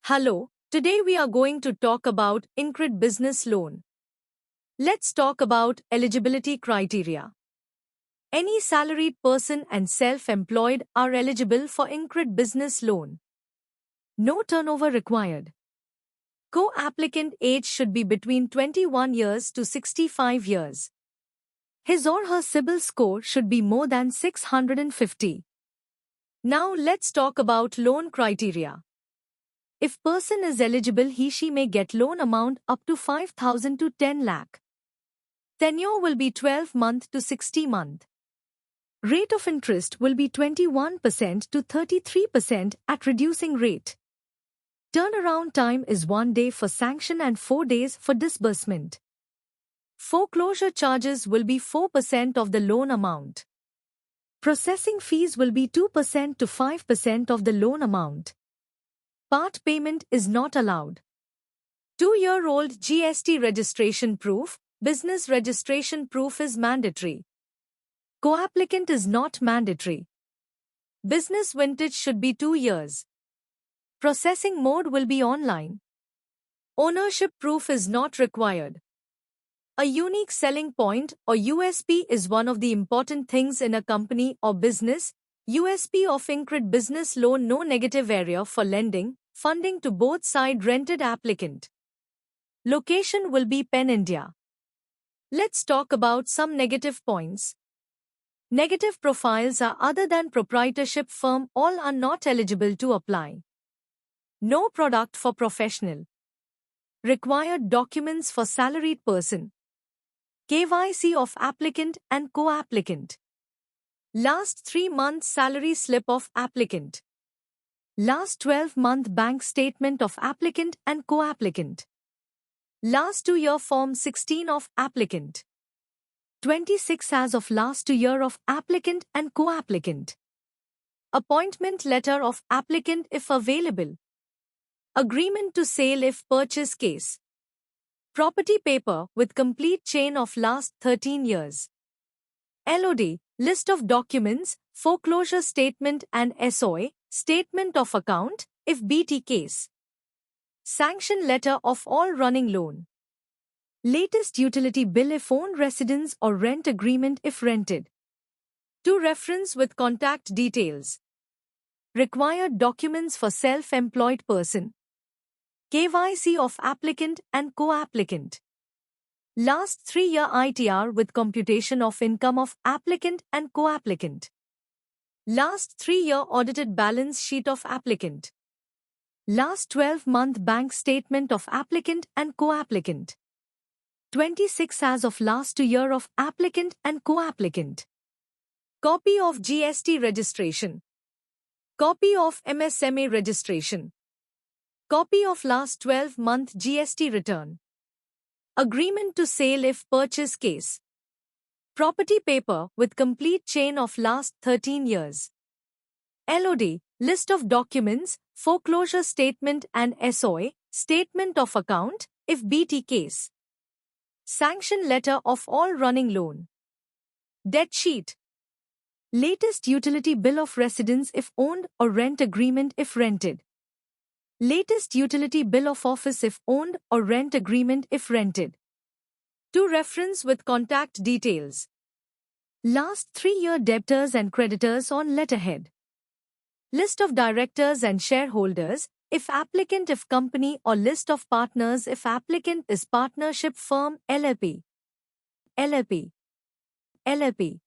Hello, today we are going to talk about IncRed Business Loan. Let's talk about eligibility criteria. Any salaried person and self-employed are eligible for IncRed Business Loan. No turnover required. Co-applicant age should be between 21 years to 65 years. His or her CIBIL score should be more than 650. Now let's talk about loan criteria. If person is eligible, he/she may get loan amount up to 5,000 to 10 lakh. Tenure will be 12 month to 60 month. Rate of interest will be 21% to 33% at reducing rate. Turnaround time is 1 day for sanction and 4 days for disbursement. Foreclosure charges will be 4% of the loan amount. Processing fees will be 2% to 5% of the loan amount. Part payment is not allowed. 2-year-old GST registration proof, business registration proof is mandatory. Co-applicant is not mandatory. Business vintage should be 2 years. Processing mode will be online. Ownership proof is not required. A unique selling point or USP is one of the important things in a company or business. USP of IncRed Business Loan: no negative area for lending, funding to both side rented applicant. Location will be Pen India. Let's talk about some negative points. Negative profiles are other than proprietorship firm, all are not eligible to apply. No product for professional. Required documents for salaried person. KYC of applicant and co-applicant. Last 3 months salary slip of applicant. Last 12-month bank statement of applicant and co-applicant. Last 2-year Form 16 of applicant. 26 as of last 2 year of applicant and co-applicant. Appointment letter of applicant if available. Agreement to sale if purchase case. Property paper with complete chain of last 13 years. LOD, list of documents, foreclosure statement and SOA, statement of account, if BT case. Sanction letter of all running loan. Latest utility bill if owned residence or rent agreement if rented. To reference with contact details. Required documents for self-employed person. KYC of applicant and co-applicant. Last 3-year ITR with computation of income of applicant and co-applicant. Last 3-year audited balance sheet of applicant. Last 12-month bank statement of applicant and co-applicant. 26 as of last 2 year of applicant and co-applicant. Copy of GST registration. Copy of MSME registration. Copy of last 12-month GST return. Agreement to sale if purchase case. Property paper with complete chain of last 13 years. LOD, list of documents, foreclosure statement and SOA, statement of account, if BT case. Sanction letter of all running loan. Debt sheet. Latest utility bill of residence if owned or rent agreement if rented. Latest utility bill of office if owned or rent agreement if rented. To reference with contact details. Last 3-year debtors and creditors on letterhead. List of directors and shareholders, if applicant if company, or list of partners if applicant is partnership firm LLP. LLP. LLP.